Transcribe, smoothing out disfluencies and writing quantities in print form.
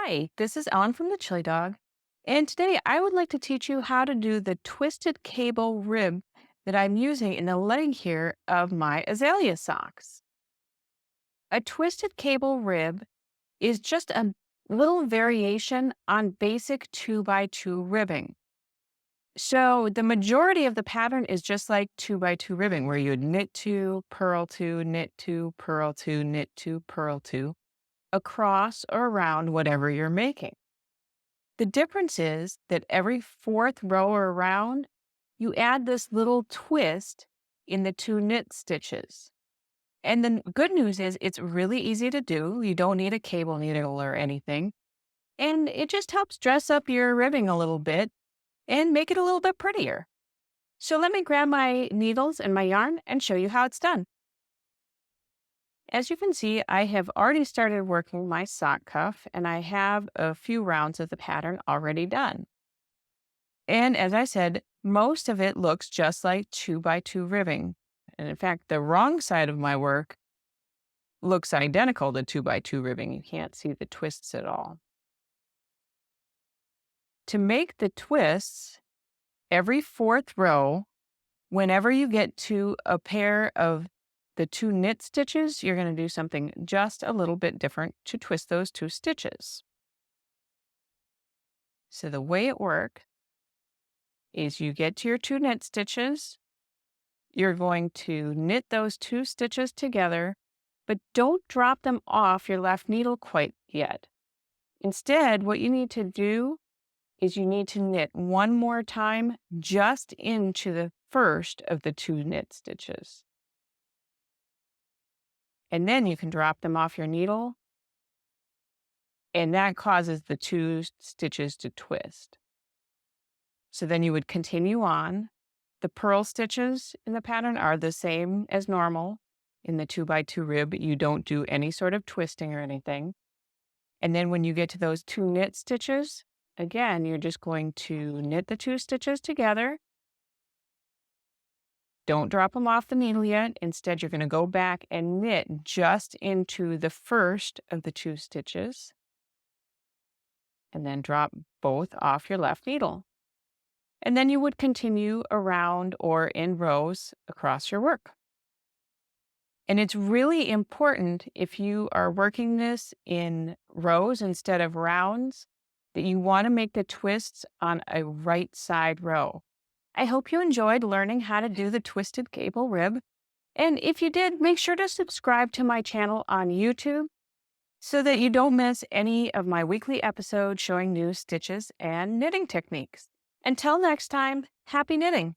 Hi, this is Ellen from the Chili Dog, and today I would like to teach you how to do the twisted cable rib that I'm using in the leg here of my azalea socks. A twisted cable rib is just a little variation on basic 2x2 ribbing. So the majority of the pattern is just like 2x2 ribbing, where you would knit two, purl two, knit two, purl two, knit two, purl two, across or around whatever you're making. The difference is that every fourth row or round, you add this little twist in the two knit stitches. And the good news is it's really easy to do. You don't need a cable needle or anything. And it just helps dress up your ribbing a little bit and make it a little bit prettier. So let me grab my needles and my yarn and show you how it's done. As you can see, I have already started working my sock cuff and I have a few rounds of the pattern already done. And as I said, most of it looks just like 2x2 ribbing. And in fact, the wrong side of my work looks identical to 2x2 ribbing. You can't see the twists at all. To make the twists, every fourth row, whenever you get to a pair of the two knit stitches, you're going to do something just a little bit different to twist those two stitches. So the way it works is you get to your two knit stitches, you're going to knit those two stitches together, but don't drop them off your left needle quite yet. Instead, what you need to do is you need to knit one more time just into the first of the two knit stitches. And then you can drop them off your needle, and that causes the two stitches to twist. So then you would continue on. The purl stitches in the pattern are the same as normal in the 2x2 rib. You don't do any sort of twisting or anything. And then when you get to those two knit stitches, again, you're just going to knit the two stitches together. Don't drop them off the needle yet. Instead, you're going to go back and knit just into the first of the two stitches, and then drop both off your left needle. And then you would continue around or in rows across your work. And it's really important, if you are working this in rows instead of rounds, that you want to make the twists on a right side row. I hope you enjoyed learning how to do the twisted cable rib. And if you did, make sure to subscribe to my channel on YouTube so that you don't miss any of my weekly episodes showing new stitches and knitting techniques. Until next time, happy knitting!